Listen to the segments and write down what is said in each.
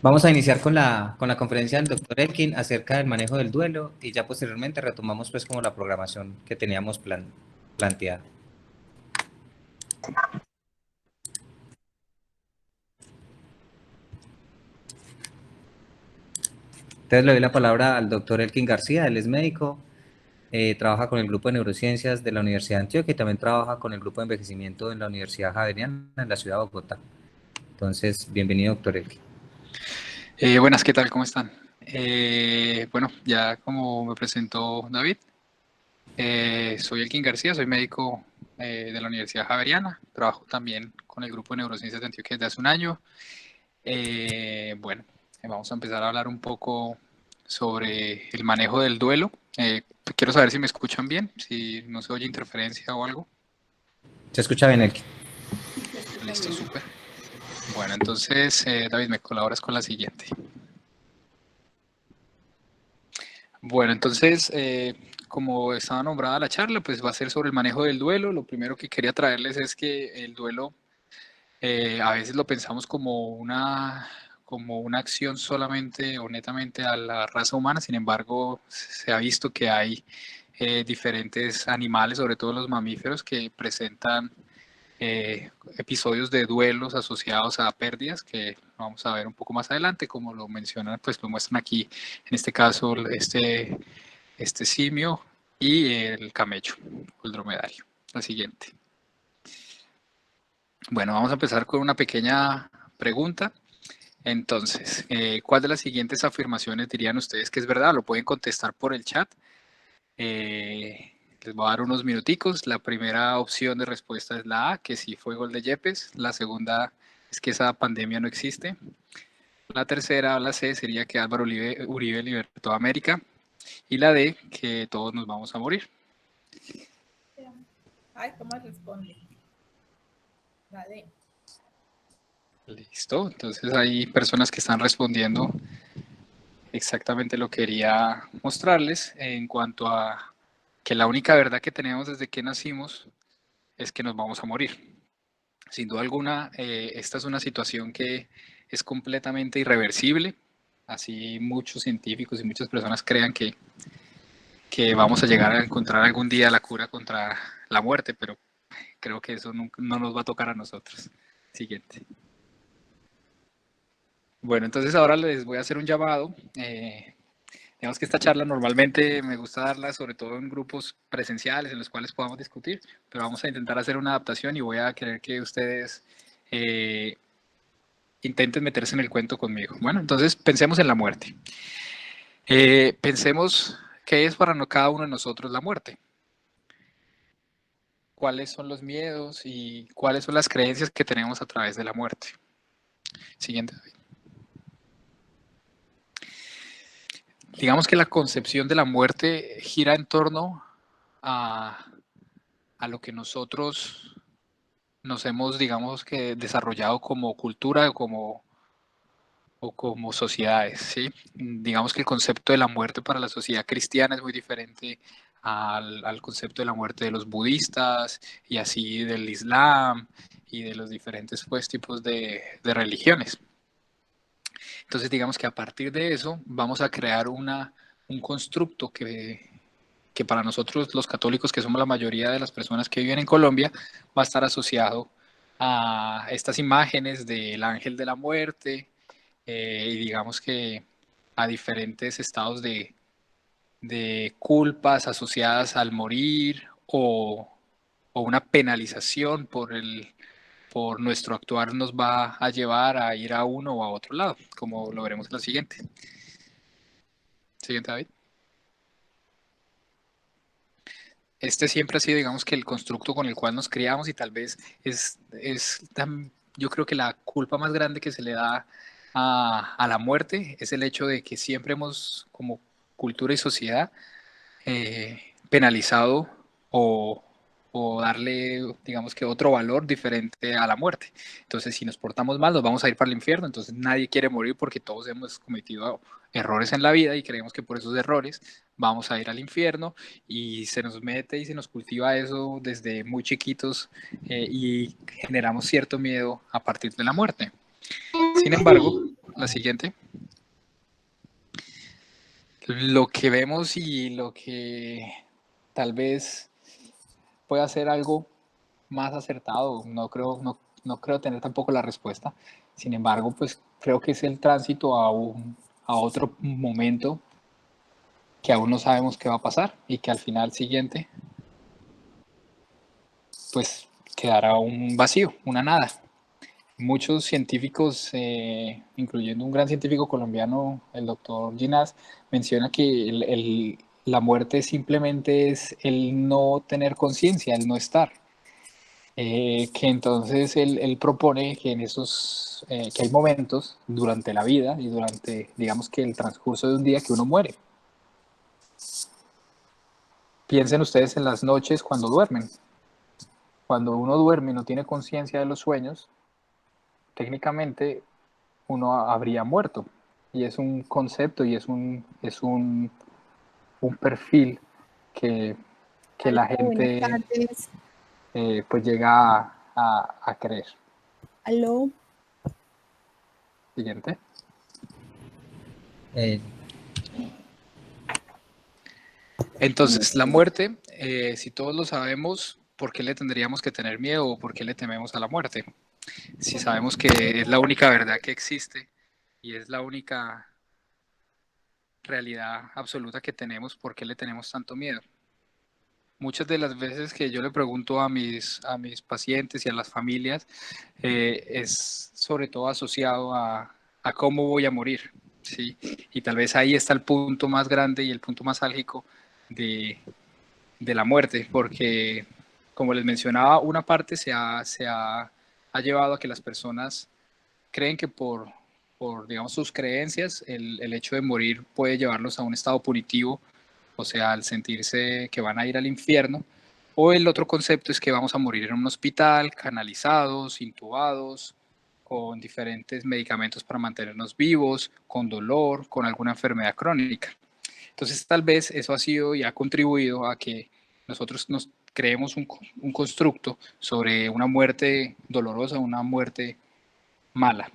Vamos a iniciar con la conferencia del doctor Elkin acerca del manejo del duelo y ya posteriormente retomamos pues como la programación que teníamos planteada. Entonces le doy la palabra al doctor Elkin García, él es médico, trabaja con el grupo de neurociencias de la Universidad de Antioquia y también trabaja con el grupo de envejecimiento en la Universidad Javeriana en la ciudad de Bogotá. Entonces, bienvenido doctor Elkin. Buenas, ¿qué tal? ¿Cómo están? Bueno, ya como me presentó David, soy Elkin García, soy médico de la Universidad Javeriana, trabajo también con el grupo de neurociencias de Antioquia desde hace un año. Bueno, vamos a empezar a hablar un poco sobre el manejo del duelo. Quiero saber si me escuchan bien, si no se oye interferencia o algo. ¿Se escucha bien Elkin? Listo, súper. Bueno, entonces, David, me colaboras con la siguiente. Bueno, entonces, como estaba nombrada la charla, pues va a ser sobre el manejo del duelo. Lo primero que quería traerles es que el duelo a veces lo pensamos como una acción solamente o netamente a la raza humana. Sin embargo, se ha visto que hay diferentes animales, sobre todo los mamíferos, que presentan episodios de duelos asociados a pérdidas que vamos a ver un poco más adelante, como lo mencionan, pues lo muestran aquí, en este caso, este simio y el camello, el dromedario. La siguiente. Bueno, vamos a empezar con una pequeña pregunta. Entonces, ¿cuál de las siguientes afirmaciones dirían ustedes que es verdad? Lo pueden contestar por el chat. Les voy a dar unos minuticos. La primera opción de respuesta es la A, que sí fue gol de Yepes. La segunda es que esa pandemia no existe. La tercera, la C, sería que Álvaro Uribe libertó a América. Y la D, que todos nos vamos a morir. Ay, ¿cómo responde? La D. Listo. Entonces hay personas que están respondiendo exactamente lo que quería mostrarles en cuanto a que la única verdad que tenemos desde que nacimos es que nos vamos a morir. Sin duda alguna, esta es una situación que es completamente irreversible. Así muchos científicos y muchas personas crean que vamos a llegar a encontrar algún día la cura contra la muerte, pero creo que eso no nos va a tocar a nosotros. Siguiente. Bueno, entonces ahora les voy a hacer un llamado. Digamos que esta charla normalmente me gusta darla sobre todo en grupos presenciales en los cuales podamos discutir, pero vamos a intentar hacer una adaptación y voy a querer que ustedes intenten meterse en el cuento conmigo. Bueno, entonces pensemos en la muerte. Pensemos qué es para cada uno de nosotros la muerte. ¿Cuáles son los miedos y cuáles son las creencias que tenemos a través de la muerte? Siguiente. Digamos que la concepción de la muerte gira en torno a, a lo que nosotros nos hemos, digamos que, desarrollado como cultura o como sociedades, ¿sí? Digamos que el concepto de la muerte para la sociedad cristiana es muy diferente al concepto de la muerte de los budistas y así del Islam y de los diferentes pues, tipos de religiones. Entonces, digamos que a partir de eso vamos a crear un constructo que para nosotros los católicos, que somos la mayoría de las personas que viven en Colombia, va a estar asociado a estas imágenes del ángel de la muerte y digamos que a diferentes estados de culpas asociadas al morir o una penalización por nuestro actuar nos va a llevar a ir a uno o a otro lado, como lo veremos en la siguiente. Siguiente, David. Este siempre ha sido, digamos, que el constructo con el cual nos criamos y tal vez yo creo que la culpa más grande que se le da a la muerte es el hecho de que siempre hemos, como cultura y sociedad, penalizado o, o darle, digamos que otro valor diferente a la muerte. Entonces, si nos portamos mal, nos vamos a ir para el infierno. Entonces, nadie quiere morir porque todos hemos cometido errores en la vida y creemos que por esos errores vamos a ir al infierno y se nos mete y se nos cultiva eso desde muy chiquitos y generamos cierto miedo a partir de la muerte. Sin embargo, la siguiente. Lo que vemos y lo que tal vez pueda ser algo más acertado, no creo tener tampoco la respuesta. Sin embargo, pues creo que es el tránsito a otro momento que aún no sabemos qué va a pasar y que al final siguiente, pues quedará un vacío, una nada. Muchos científicos, incluyendo un gran científico colombiano, el doctor Ginás, menciona que la muerte simplemente es el no tener conciencia, el no estar. Que entonces él propone que en esos, que hay momentos durante la vida y durante, digamos que el transcurso de un día que uno muere. Piensen ustedes en las noches cuando duermen. Cuando uno duerme y no tiene conciencia de los sueños, técnicamente uno habría muerto. Y es un concepto y un perfil que, que la Aló, buenas gente tardes. pues llega a creer. Aló. Siguiente. Entonces, la muerte, si todos lo sabemos, ¿por qué le tendríamos que tener miedo o por qué le tememos a la muerte? Si sabemos que es la única verdad que existe y es la única realidad absoluta que tenemos, ¿por qué le tenemos tanto miedo? Muchas de las veces que yo le pregunto a mis pacientes y a las familias, es sobre todo asociado a cómo voy a morir, ¿sí? Y tal vez ahí está el punto más grande y el punto más álgico de la muerte, porque como les mencionaba, una parte ha llevado a que las personas creen que por digamos, sus creencias, el hecho de morir puede llevarlos a un estado punitivo, o sea, al sentirse que van a ir al infierno, o el otro concepto es que vamos a morir en un hospital, canalizados, intubados, con diferentes medicamentos para mantenernos vivos, con dolor, con alguna enfermedad crónica. Entonces, tal vez eso ha sido y ha contribuido a que nosotros nos creemos un constructo sobre una muerte dolorosa, una muerte mala.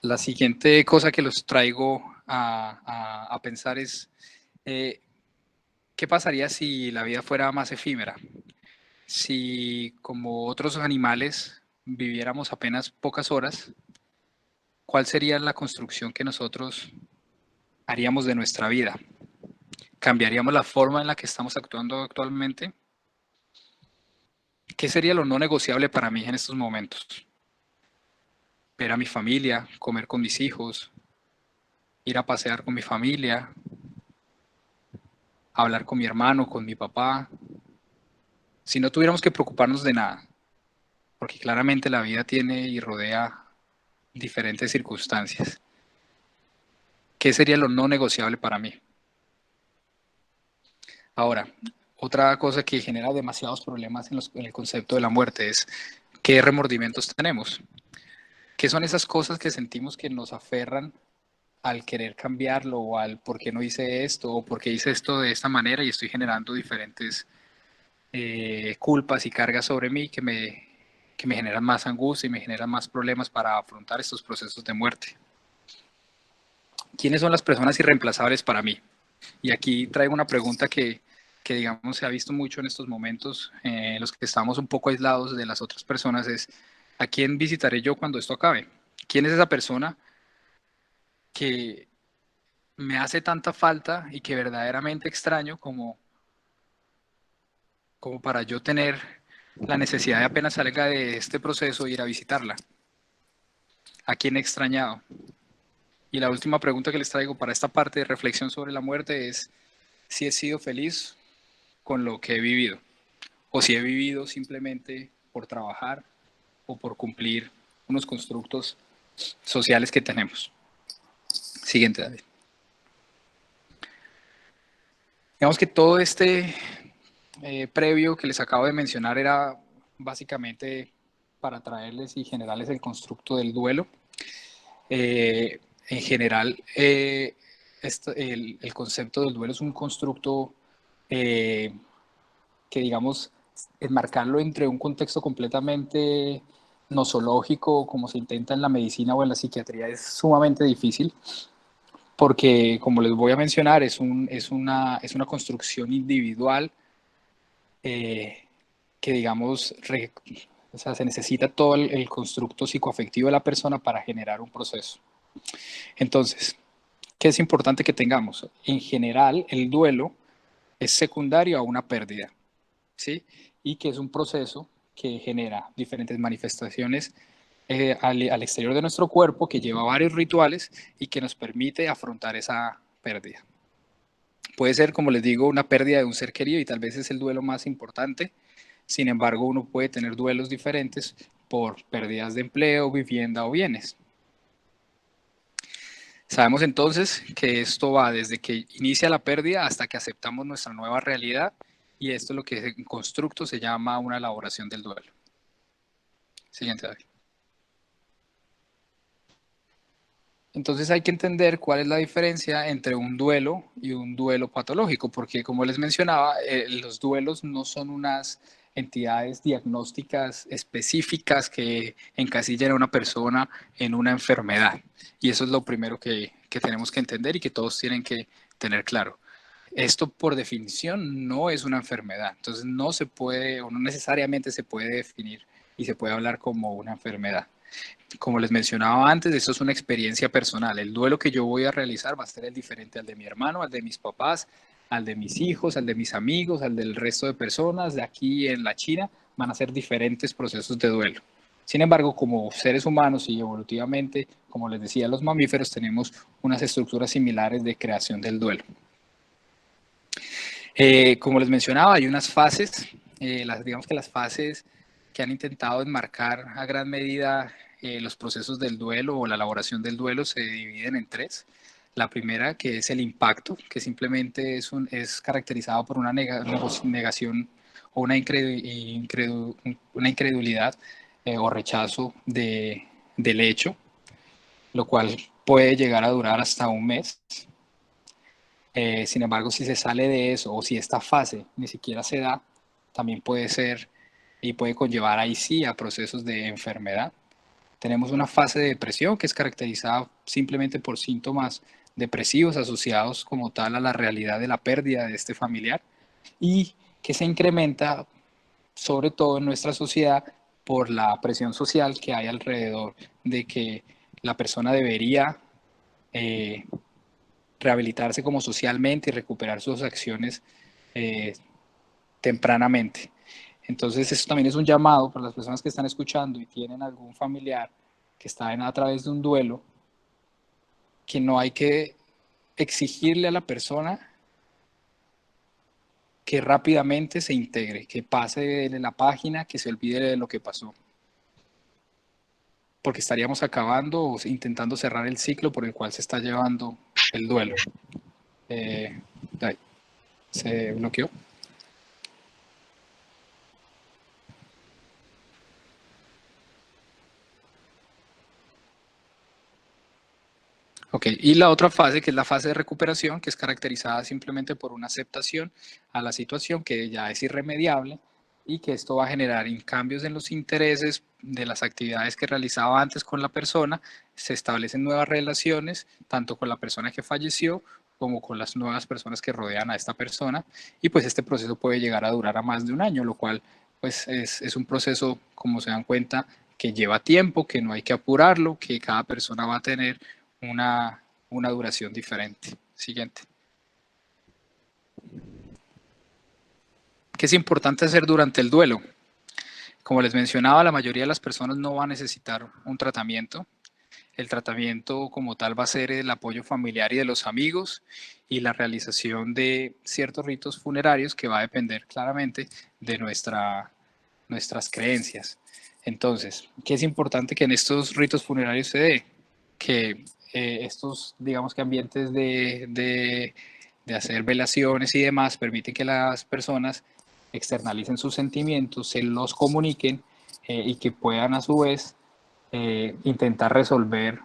La siguiente cosa que los traigo a pensar es, ¿qué pasaría si la vida fuera más efímera? Si, como otros animales, viviéramos apenas pocas horas, ¿cuál sería la construcción que nosotros haríamos de nuestra vida? ¿Cambiaríamos la forma en la que estamos actuando actualmente? ¿Qué sería lo no negociable para mí en estos momentos? Ver a mi familia, comer con mis hijos, ir a pasear con mi familia, hablar con mi hermano, con mi papá. Si no tuviéramos que preocuparnos de nada, porque claramente la vida tiene y rodea diferentes circunstancias. ¿Qué sería lo no negociable para mí? Ahora, otra cosa que genera demasiados problemas en el concepto de la muerte es qué remordimientos tenemos. ¿Qué son esas cosas que sentimos que nos aferran al querer cambiarlo o al por qué no hice esto o por qué hice esto de esta manera y estoy generando diferentes culpas y cargas sobre mí que me generan más angustia y me generan más problemas para afrontar estos procesos de muerte? ¿Quiénes son las personas irreemplazables para mí? Y aquí traigo una pregunta que digamos se ha visto mucho en estos momentos, en los que estamos un poco aislados de las otras personas, es ¿a quién visitaré yo cuando esto acabe? ¿Quién es esa persona que me hace tanta falta y que verdaderamente extraño como para yo tener la necesidad de apenas salga de este proceso ir a visitarla? ¿A quién he extrañado? Y la última pregunta que les traigo para esta parte de reflexión sobre la muerte es si he sido feliz con lo que he vivido o si he vivido simplemente por trabajar o por cumplir unos constructos sociales que tenemos. Siguiente, David. Digamos que todo este previo que les acabo de mencionar era básicamente para traerles y generarles el constructo del duelo. En general, el concepto del duelo es un constructo que, digamos, enmarcarlo entre un contexto completamente nosológico como se intenta en la medicina o en la psiquiatría es sumamente difícil porque, como les voy a mencionar, es una construcción individual que, digamos, o sea, se necesita todo el constructo psicoafectivo de la persona para generar un proceso. Entonces, ¿qué es importante que tengamos? En general, el duelo es secundario a una pérdida, ¿sí? Y que es un proceso que genera diferentes manifestaciones al exterior de nuestro cuerpo, que lleva varios rituales y que nos permite afrontar esa pérdida. Puede ser, como les digo, una pérdida de un ser querido y tal vez es el duelo más importante. Sin embargo, uno puede tener duelos diferentes por pérdidas de empleo, vivienda o bienes. Sabemos entonces que esto va desde que inicia la pérdida hasta que aceptamos nuestra nueva realidad, y esto es lo que en constructo se llama una elaboración del duelo. Siguiente, David. Entonces hay que entender cuál es la diferencia entre un duelo y un duelo patológico, porque como les mencionaba, los duelos no son unas entidades diagnósticas específicas que encasillan a una persona en una enfermedad. Y eso es lo primero que tenemos que entender y que todos tienen que tener claro. Esto por definición no es una enfermedad, entonces no se puede o no necesariamente se puede definir y se puede hablar como una enfermedad. Como les mencionaba antes, esto es una experiencia personal. El duelo que yo voy a realizar va a ser el diferente al de mi hermano, al de mis papás, al de mis hijos, al de mis amigos, al del resto de personas de aquí en la China. Van a ser diferentes procesos de duelo. Sin embargo, como seres humanos y evolutivamente, como les decía, los mamíferos tenemos unas estructuras similares de creación del duelo. Como les mencionaba, hay unas fases, digamos que las fases que han intentado enmarcar a gran medida los procesos del duelo o la elaboración del duelo se dividen en tres. La primera, que es el impacto, que simplemente es caracterizado por una negación o una incredulidad o rechazo del hecho, lo cual puede llegar a durar hasta un mes. Sin embargo, si se sale de eso o si esta fase ni siquiera se da, también puede ser y puede conllevar ahí sí a procesos de enfermedad. Tenemos una fase de depresión que es caracterizada simplemente por síntomas depresivos asociados como tal a la realidad de la pérdida de este familiar y que se incrementa sobre todo en nuestra sociedad por la presión social que hay alrededor de que la persona debería eh, rehabilitarse como socialmente y recuperar sus acciones eh, tempranamente. Entonces, eso también es un llamado para las personas que están escuchando y tienen algún familiar que está a través de un duelo, que no hay que exigirle a la persona que rápidamente se integre, que pase de la página, que se olvide de lo que pasó. Porque estaríamos acabando o intentando cerrar el ciclo por el cual se está llevando el duelo. Se bloqueó. Ok, y la otra fase, que es la fase de recuperación, que es caracterizada simplemente por una aceptación a la situación que ya es irremediable y que esto va a generar cambios en los intereses de las actividades que realizaba antes con la persona, se establecen nuevas relaciones, tanto con la persona que falleció como con las nuevas personas que rodean a esta persona, y pues este proceso puede llegar a durar a más de un año, lo cual pues es un proceso, como se dan cuenta, que lleva tiempo, que no hay que apurarlo, que cada persona va a tener una duración diferente. Siguiente. ¿Qué es importante hacer durante el duelo? Como les mencionaba, la mayoría de las personas no va a necesitar un tratamiento. El tratamiento como tal va a ser el apoyo familiar y de los amigos y la realización de ciertos ritos funerarios que va a depender claramente de nuestras creencias. Entonces, ¿qué es importante que en estos ritos funerarios se dé? Que estos, digamos que ambientes de hacer velaciones y demás permiten que las personas externalicen sus sentimientos, se los comuniquen y que puedan a su vez intentar resolver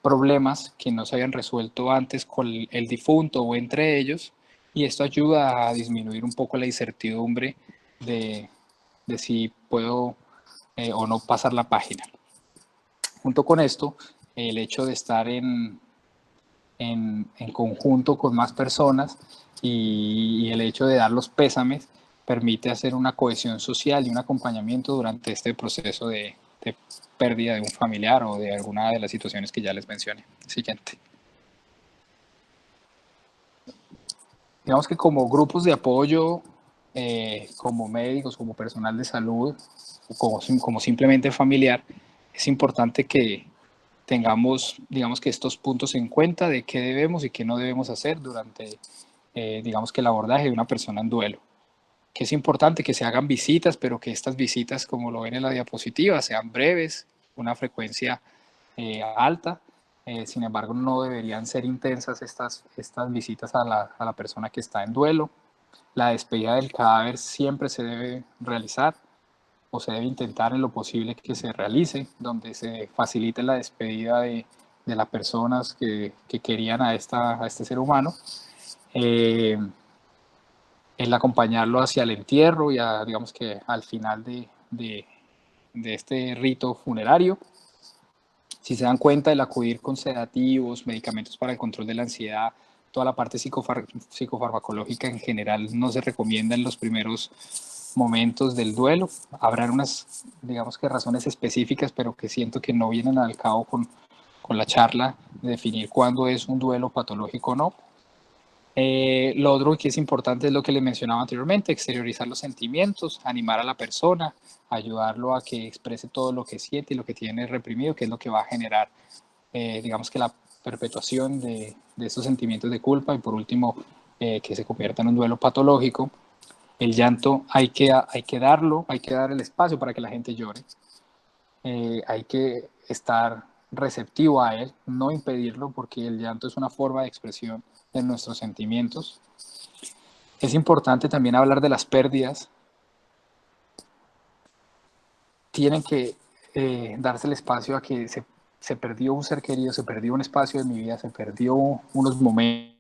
problemas que no se habían resuelto antes con el difunto o entre ellos, y esto ayuda a disminuir un poco la incertidumbre de si puedo o no pasar la página. Junto con esto, el hecho de estar en conjunto con más personas y el hecho de dar los pésames permite hacer una cohesión social y un acompañamiento durante este proceso de pérdida de un familiar o de alguna de las situaciones que ya les mencioné. Siguiente. Digamos que como grupos de apoyo, como médicos, como personal de salud, como simplemente familiar, es importante que tengamos, digamos que estos puntos en cuenta de qué debemos y qué no debemos hacer durante, digamos que el abordaje de una persona en duelo. Que es importante que se hagan visitas, pero que estas visitas, como lo ven en la diapositiva, sean breves, una frecuencia alta. Sin embargo, no deberían ser intensas estas visitas a la persona que está en duelo. La despedida del cadáver siempre se debe realizar o se debe intentar en lo posible que se realice, donde se facilite la despedida de las personas que querían a este ser humano. El acompañarlo hacia el entierro y digamos que al final de este rito funerario. Si se dan cuenta, el acudir con sedativos, medicamentos para el control de la ansiedad, toda la parte psicofarmacológica en general no se recomienda en los primeros momentos del duelo. Habrán unas, digamos que razones específicas, pero que siento que no vienen al cabo con la charla de definir cuándo es un duelo patológico o no. Lo otro que es importante es lo que les mencionaba anteriormente, exteriorizar los sentimientos, animar a la persona, ayudarlo a que exprese todo lo que siente y lo que tiene reprimido, que es lo que va a generar, digamos que la perpetuación de estos sentimientos de culpa y por último, que se convierta en un duelo patológico. El llanto hay que darlo, hay que dar el espacio para que la gente llore, hay que estar receptivo a él, no impedirlo porque el llanto es una forma de expresión de nuestros sentimientos. Es importante también hablar de las pérdidas. Tienen que darse el espacio a que se perdió un ser querido, se perdió un espacio de mi vida, se perdió unos momentos,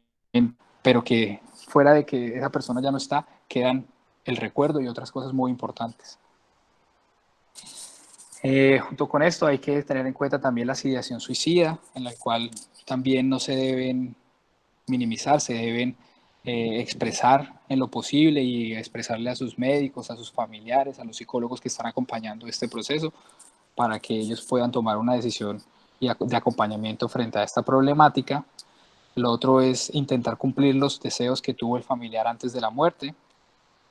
pero que fuera de que esa persona ya no está, quedan el recuerdo y otras cosas muy importantes. Junto con esto hay que tener en cuenta también la ideación suicida, en la cual también no se deben minimizar, se deben expresar en lo posible y expresarle a sus médicos, a sus familiares, a los psicólogos que están acompañando este proceso para que ellos puedan tomar una decisión de acompañamiento frente a esta problemática. Lo otro es intentar cumplir los deseos que tuvo el familiar antes de la muerte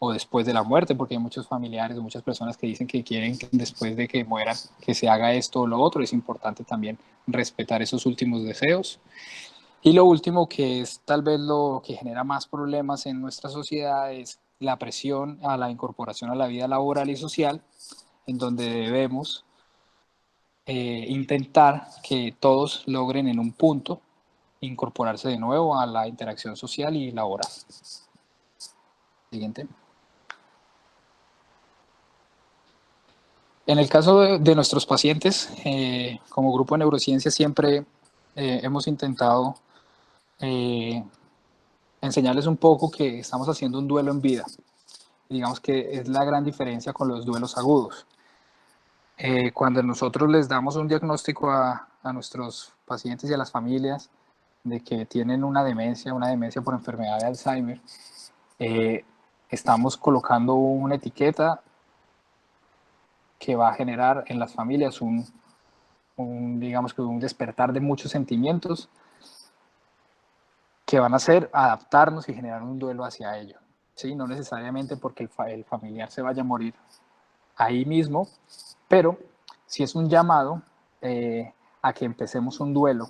o después de la muerte, porque hay muchos familiares o muchas personas que dicen que quieren que después de que mueran que se haga esto o lo otro. Es importante también respetar esos últimos deseos. Y lo último, que es tal vez lo que genera más problemas en nuestra sociedad, es la presión a la incorporación a la vida laboral y social, en donde debemos intentar que todos logren en un punto incorporarse de nuevo a la interacción social y laboral. Siguiente. En el caso de nuestros pacientes, como grupo de neurociencia siempre hemos intentado enseñarles un poco que estamos haciendo un duelo en vida. Digamos que es la gran diferencia con los duelos agudos. Cuando nosotros les damos un diagnóstico a nuestros pacientes y a las familias de que tienen una demencia por enfermedad de Alzheimer, estamos colocando una etiqueta que va a generar en las familias digamos que un despertar de muchos sentimientos que van a hacer adaptarnos y generar un duelo hacia ello. ¿Sí? No necesariamente porque el familiar se vaya a morir ahí mismo, pero si es un llamado a que empecemos un duelo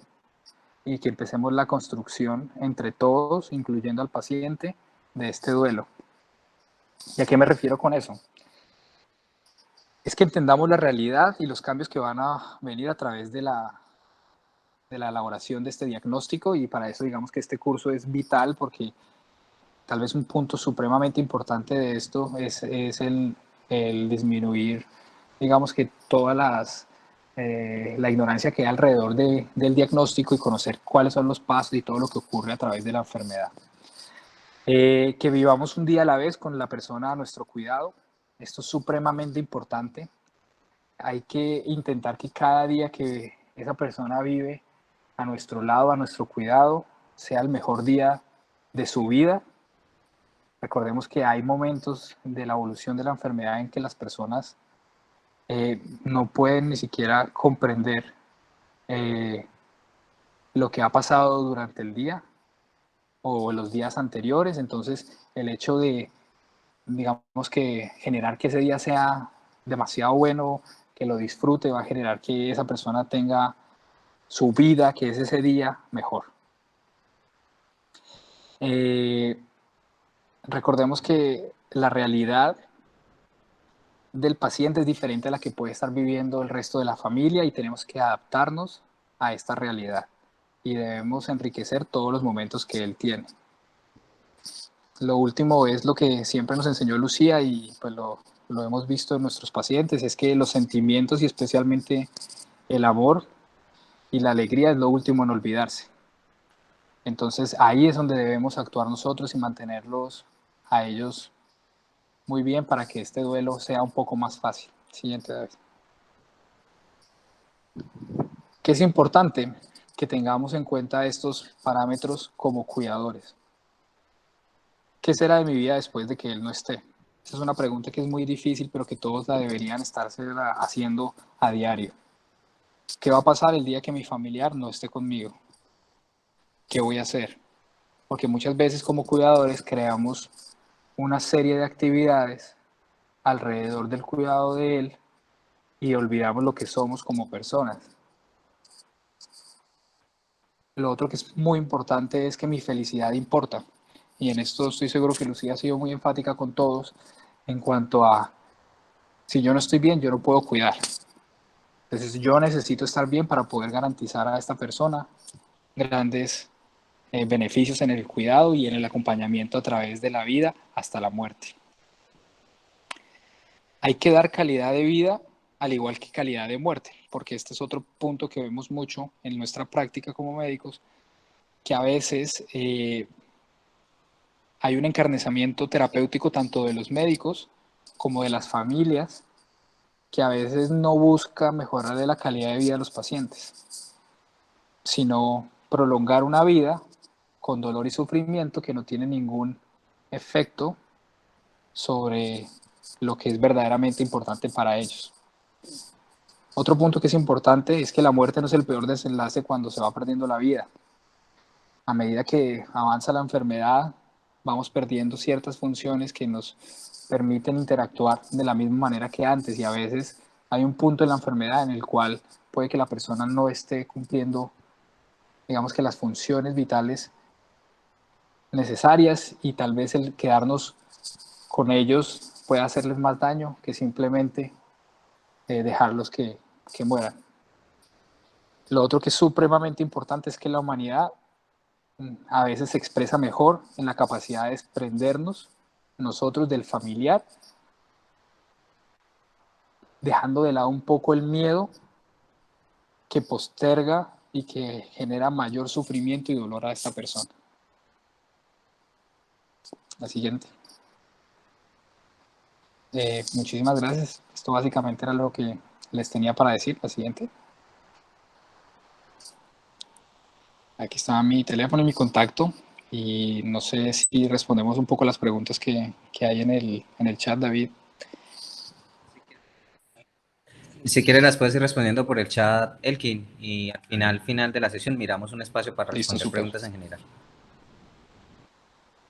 y que empecemos la construcción entre todos, incluyendo al paciente, de este duelo. ¿Y a qué me refiero con eso? Es que entendamos la realidad y los cambios que van a venir a través de la elaboración de este diagnóstico, y para eso digamos que este curso es vital porque tal vez un punto supremamente importante de esto es el disminuir, digamos que todas la ignorancia que hay alrededor del diagnóstico y conocer cuáles son los pasos y todo lo que ocurre a través de la enfermedad. Que vivamos un día a la vez con la persona a nuestro cuidado. Esto es supremamente importante. hay que intentar que cada día que esa persona vive a nuestro lado, a nuestro cuidado, sea el mejor día de su vida. Recordemos que hay momentos de la evolución de la enfermedad en que las personas no pueden ni siquiera comprender lo que ha pasado durante el día o los días anteriores. Entonces, el hecho de, digamos que generar que ese día sea demasiado bueno, que lo disfrute, va a generar que esa persona tenga su vida, que es ese día, mejor. Recordemos que la realidad del paciente es diferente a la que puede estar viviendo el resto de la familia y tenemos que adaptarnos a esta realidad y debemos enriquecer todos los momentos que él tiene. Lo último es lo que siempre nos enseñó Lucía y pues lo hemos visto en nuestros pacientes, es que los sentimientos y especialmente el amor y la alegría es lo último en olvidarse. Entonces ahí es donde debemos actuar nosotros y mantenerlos a ellos muy bien para que este duelo sea un poco más fácil. Siguiente, David. Que es importante que tengamos en cuenta estos parámetros como cuidadores. ¿Qué será de mi vida después de que él no esté? Esa es una pregunta que es muy difícil, pero que todos la deberían estarse haciendo a diario. ¿Qué va a pasar el día que mi familiar no esté conmigo? ¿Qué voy a hacer? Porque muchas veces como cuidadores creamos una serie de actividades alrededor del cuidado de él y olvidamos lo que somos como personas. Lo otro que es muy importante es que mi felicidad importa. Y en esto estoy seguro que Lucía ha sido muy enfática con todos en cuanto a, si yo no estoy bien, yo no puedo cuidar. Entonces yo necesito estar bien para poder garantizar a esta persona grandes beneficios en el cuidado y en el acompañamiento a través de la vida hasta la muerte. Hay que dar calidad de vida al igual que calidad de muerte, porque este es otro punto que vemos mucho en nuestra práctica como médicos, que a veces hay un encarnizamiento terapéutico tanto de los médicos como de las familias, que a veces no busca mejorarle la calidad de vida a los pacientes, sino prolongar una vida con dolor y sufrimiento que no tiene ningún efecto sobre lo que es verdaderamente importante para ellos. Otro punto que es importante es que la muerte no es el peor desenlace cuando se va perdiendo la vida. A medida que avanza la enfermedad, vamos perdiendo ciertas funciones que nos permiten interactuar de la misma manera que antes y a veces hay un punto en la enfermedad en el cual puede que la persona no esté cumpliendo, digamos que las funciones vitales necesarias y tal vez el quedarnos con ellos puede hacerles más daño que simplemente dejarlos que mueran. Lo otro que es supremamente importante es que la humanidad a veces se expresa mejor en la capacidad de desprendernos nosotros del familiar, dejando de lado un poco el miedo que posterga y que genera mayor sufrimiento y dolor a esta persona. La siguiente. Muchísimas gracias. Esto básicamente era lo que les tenía para decir. La siguiente. Aquí está mi teléfono y mi contacto. Y no sé si respondemos un poco las preguntas que hay en el chat, David. Si quieres las puedes ir respondiendo por el chat, Elkin, y al final de la sesión miramos un espacio para Listo, responder súper. preguntas en general.